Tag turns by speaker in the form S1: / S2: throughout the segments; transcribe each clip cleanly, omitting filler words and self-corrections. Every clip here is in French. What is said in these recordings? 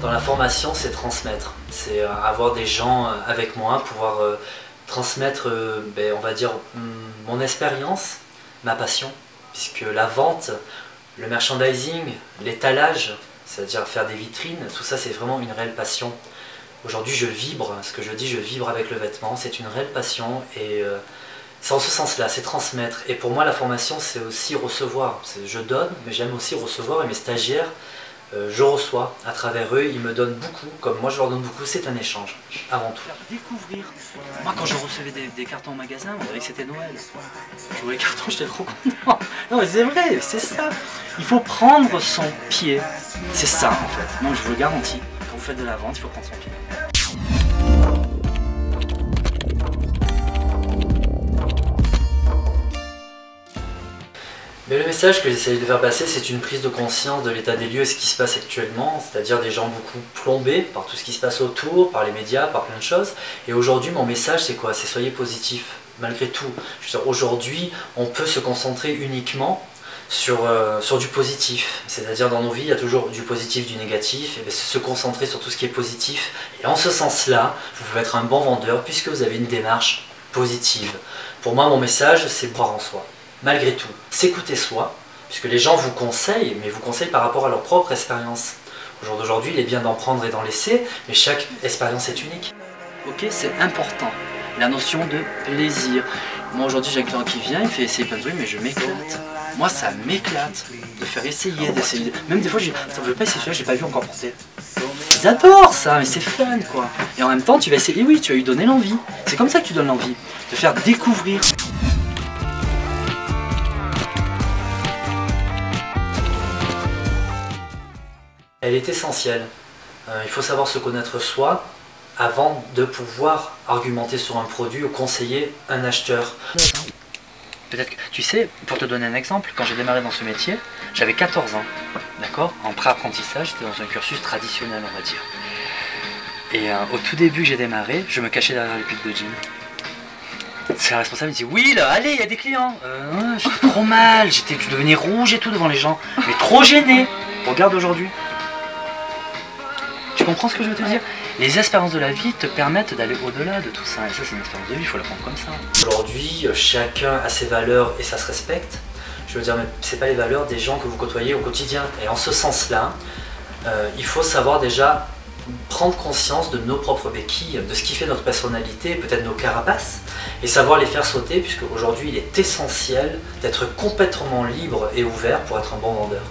S1: dans la formation, c'est transmettre. C'est avoir des gens avec moi, pouvoir transmettre, on va dire, mon expérience, ma passion. Puisque la vente, le merchandising, l'étalage, c'est-à-dire faire des vitrines, tout ça c'est vraiment une réelle passion. Aujourd'hui je vibre, ce que je dis, je vibre avec le vêtement, c'est une réelle passion et c'est en ce sens-là, c'est transmettre. Et pour moi la formation c'est aussi recevoir. Je donne, mais j'aime aussi recevoir et mes stagiaires, je reçois à travers eux, ils me donnent beaucoup, comme moi je leur donne beaucoup, c'est un échange, avant tout. Découvrir. Moi quand je recevais des cartons au magasin, on dirait que c'était Noël. Je vois les cartons, j'étais trop content. Non mais c'est vrai, c'est ça. Il faut prendre son pied. C'est ça en fait. Moi je vous le garantis, quand vous faites de la vente, il faut prendre son pied. Mais le message que j'essaie de faire passer, c'est une prise de conscience de l'état des lieux et ce qui se passe actuellement, c'est-à-dire des gens beaucoup plombés par tout ce qui se passe autour, par les médias, par plein de choses. Et aujourd'hui, mon message, c'est quoi? C'est soyez positifs, malgré tout. Aujourd'hui, on peut se concentrer uniquement sur du positif. C'est-à-dire dans nos vies, il y a toujours du positif, du négatif, et se concentrer sur tout ce qui est positif. Et en ce sens-là, vous pouvez être un bon vendeur puisque vous avez une démarche positive. Pour moi, mon message, c'est croire en soi. Malgré tout, s'écouter soi, puisque les gens vous conseillent, mais vous conseillent par rapport à leur propre expérience. Au jour d'aujourd'hui, il est bien d'en prendre et d'en laisser, mais chaque expérience est unique. Ok, c'est important, la notion de plaisir. Moi aujourd'hui, j'ai un client qui vient, il fait essayer plein de trucs, mais je m'éclate. Moi, ça m'éclate de faire essayer, d'essayer. Même des fois, je ne veux pas essayer celui-là, j'ai pas vu encore porter. Ils adorent ça, mais c'est fun quoi. Et en même temps, tu vas essayer, et oui, tu vas lui donner l'envie. C'est comme ça que tu donnes l'envie, de faire découvrir. Elle est essentielle. Il faut savoir se connaître soi avant de pouvoir argumenter sur un produit ou conseiller un acheteur. Peut-être que, tu sais, pour te donner un exemple, quand j'ai démarré dans ce métier, j'avais 14 ans, d'accord? En pré-apprentissage, j'étais dans un cursus traditionnel, on va dire. Et au tout début que j'ai démarré, je me cachais derrière les pulls de jean. C'est la responsable, il dit oui là, allez, il y a des clients. J'étais trop mal, je devenais rouge et tout devant les gens, mais trop gêné. Regarde aujourd'hui. Tu comprends ce que je veux te dire? Les expériences de la vie te permettent d'aller au-delà de tout ça. Et ça, c'est une expérience de vie, il faut la prendre comme ça. Aujourd'hui, chacun a ses valeurs et ça se respecte. Je veux dire, mais c'est pas les valeurs des gens que vous côtoyez au quotidien. Et en ce sens-là, il faut savoir déjà prendre conscience de nos propres béquilles, de ce qui fait notre personnalité, peut-être nos carapaces, et savoir les faire sauter, puisque aujourd'hui, il est essentiel d'être complètement libre et ouvert pour être un bon vendeur.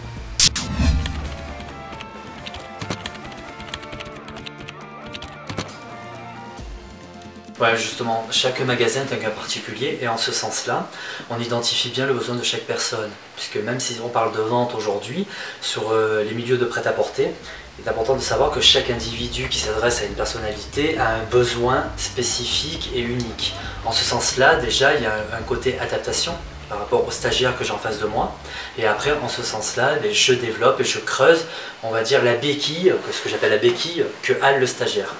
S1: Voilà, justement, chaque magasin est un cas particulier et en ce sens-là, on identifie bien le besoin de chaque personne. Puisque même si on parle de vente aujourd'hui, sur les milieux de prêt-à-porter, il est important de savoir que chaque individu qui s'adresse à une personnalité a un besoin spécifique et unique. En ce sens-là, déjà, il y a un côté adaptation par rapport aux stagiaires que j'ai en face de moi. Et après, en ce sens-là, je développe et je creuse, on va dire, la béquille, ce que j'appelle la béquille, que a le stagiaire.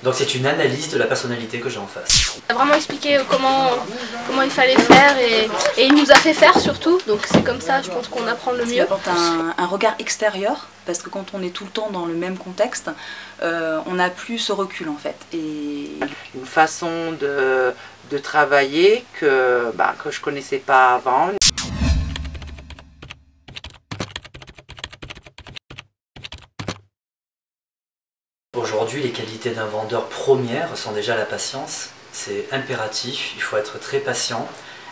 S1: Donc c'est une analyse de la personnalité que j'ai en face.
S2: Il a vraiment expliqué comment il fallait faire et il nous a fait faire surtout. Donc c'est comme ça, je pense qu'on apprend le mieux.
S3: Ça apporte un regard extérieur, parce que quand on est tout le temps dans le même contexte, on n'a plus ce recul en fait. Et
S4: une façon de travailler que je connaissais pas avant.
S1: Aujourd'hui, les qualités d'un vendeur premières sont déjà la patience. C'est impératif, il faut être très patient,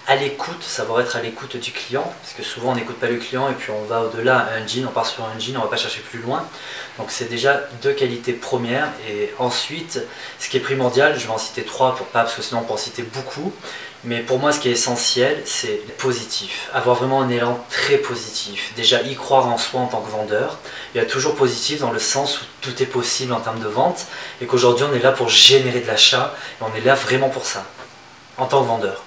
S1: à l'écoute, savoir être à l'écoute du client, parce que souvent on n'écoute pas le client et puis on va au-delà, un jean, on part sur un jean, on ne va pas chercher plus loin. Donc c'est déjà deux qualités premières. Et ensuite, ce qui est primordial, je vais en citer trois parce que sinon on peut en citer beaucoup, mais pour moi ce qui est essentiel, c'est positif, avoir vraiment un élan très positif. Déjà y croire en soi en tant que vendeur, il y a toujours positif dans le sens où tout est possible en termes de vente, et qu'aujourd'hui on est là pour générer de l'achat, et on est là vraiment pour ça, en tant que vendeur.